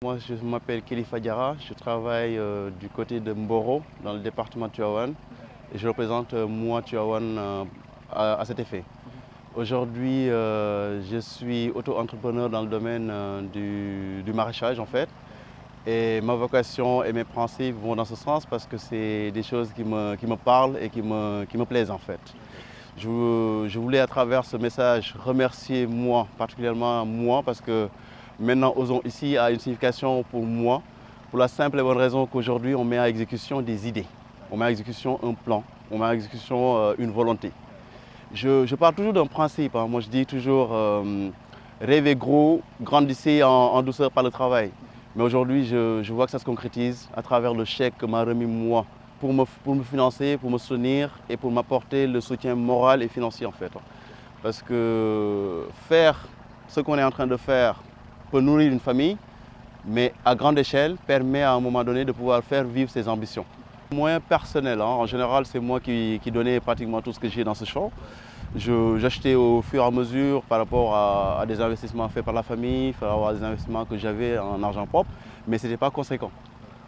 Moi, je m'appelle Kelifa Diarra, je travaille du côté de Mboro, dans le département de Tivaouane, et je représente moi Tivaouane à cet effet. Aujourd'hui, je suis auto-entrepreneur dans le domaine du maraîchage en fait, et ma vocation et mes principes vont dans ce sens parce que c'est des choses qui me parlent et qui me plaisent en fait. Je voulais à travers ce message remercier moi, particulièrement moi, parce que maintenant Osons ici a une signification pour moi, pour la simple et bonne raison qu'aujourd'hui on met à exécution des idées, on met à exécution un plan, on met à exécution une volonté. Je parle toujours d'un principe, hein. Moi je dis toujours rêvez gros, grandissez en douceur par le travail. Mais aujourd'hui je vois que ça se concrétise à travers le chèque que m'a remis moi pour me financer, pour me soutenir et pour m'apporter le soutien moral et financier en fait. Parce que faire ce qu'on est en train de faire peut nourrir une famille, mais à grande échelle permet à un moment donné de pouvoir faire vivre ses ambitions. Moyen personnel, hein, en général c'est moi qui donnais pratiquement tout ce que j'ai dans ce champ. J'achetais au fur et à mesure par rapport à des investissements faits par la famille, par rapport à des investissements que j'avais en argent propre, mais ce n'était pas conséquent.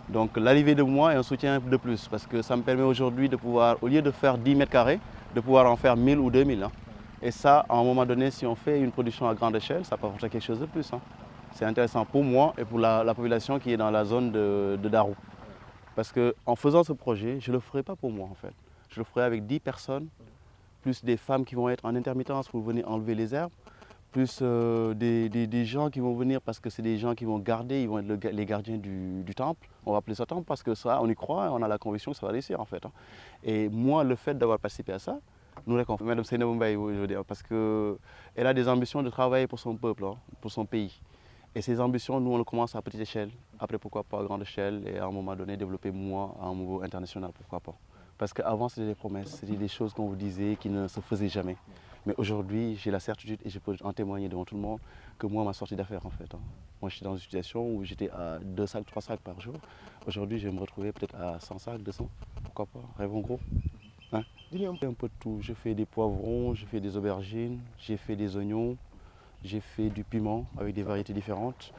Donc l'arrivée de moi est un soutien de plus parce que ça me permet aujourd'hui de pouvoir, au lieu de faire 10 mètres carrés, de pouvoir en faire 1000 ou 2000. Hein. Et ça, à un moment donné, si on fait une production à grande échelle, ça peut apporter quelque chose de plus. Hein. C'est intéressant pour moi et pour la population qui est dans la zone de Darou. Parce qu'en faisant ce projet, je ne le ferai pas pour moi en fait. Je le ferai avec 10 personnes, plus des femmes qui vont être en intermittence pour venir enlever les herbes, plus des gens qui vont venir parce que c'est des gens qui vont garder, ils vont être les gardiens du temple. On va appeler ça temple parce que ça, on y croit, on a la conviction que ça va réussir en fait. Hein. Et moi, le fait d'avoir participé à ça, nous réconforte. Madame Seynabou Mbaye, je veux dire, parce qu'elle a des ambitions de travailler pour son peuple, hein, pour son pays. Et ces ambitions, nous, on le commence à petite échelle. Après, pourquoi pas à grande échelle et à un moment donné, développer moi à un niveau international, pourquoi pas. Parce qu'avant, c'était des promesses, c'était des choses qu'on vous disait qui ne se faisaient jamais. Mais aujourd'hui, j'ai la certitude et je peux en témoigner devant tout le monde que moi, ma sortie d'affaires en fait. Hein. Moi, j'étais dans une situation où j'étais à 2 sacs, 3 sacs par jour. Aujourd'hui, je vais me retrouver peut-être à 100 sacs, 200. Pourquoi pas, rêvons gros. Hein. J'ai un peu de tout. Je fais des poivrons, je fais des aubergines, j'ai fait des oignons, j'ai fait du piment avec des variétés différentes.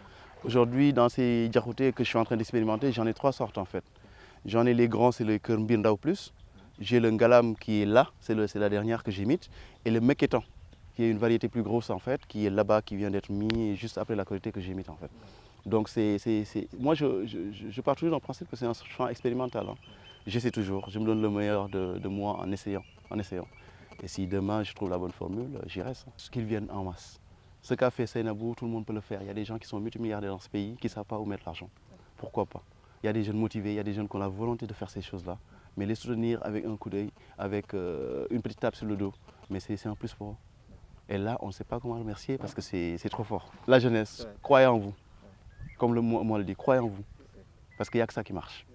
Aujourd'hui, dans ces djaroutés que je suis en train d'expérimenter, j'en ai 3 sortes en fait. J'en ai les grands, c'est le Kermbirnda au plus. J'ai le Ngalam qui est là, c'est la dernière que j'imite. Et le Meketan, qui est une variété plus grosse en fait, qui est là-bas, qui vient d'être mis juste après la qualité que j'imite en fait. Donc moi je pars toujours dans le principe que c'est un champ expérimental. Hein. J'essaie toujours, je me donne le meilleur de moi en essayant, en essayant. Et si demain je trouve la bonne formule, j'y reste. Ce qu'ils viennent en masse. Ce qu'a fait Seynabou, tout le monde peut le faire. Il y a des gens qui sont multimilliardaires dans ce pays qui ne savent pas où mettre l'argent. Pourquoi pas? Il y a des jeunes motivés, il y a des jeunes qui ont la volonté de faire ces choses-là. Mais les soutenir avec un coup d'œil, avec une petite tape sur le dos, mais c'est un plus pour eux. Et là, on ne sait pas comment remercier parce que c'est trop fort. La jeunesse, croyez en vous. Comme moi le dit, croyez en vous. Parce qu'il n'y a que ça qui marche.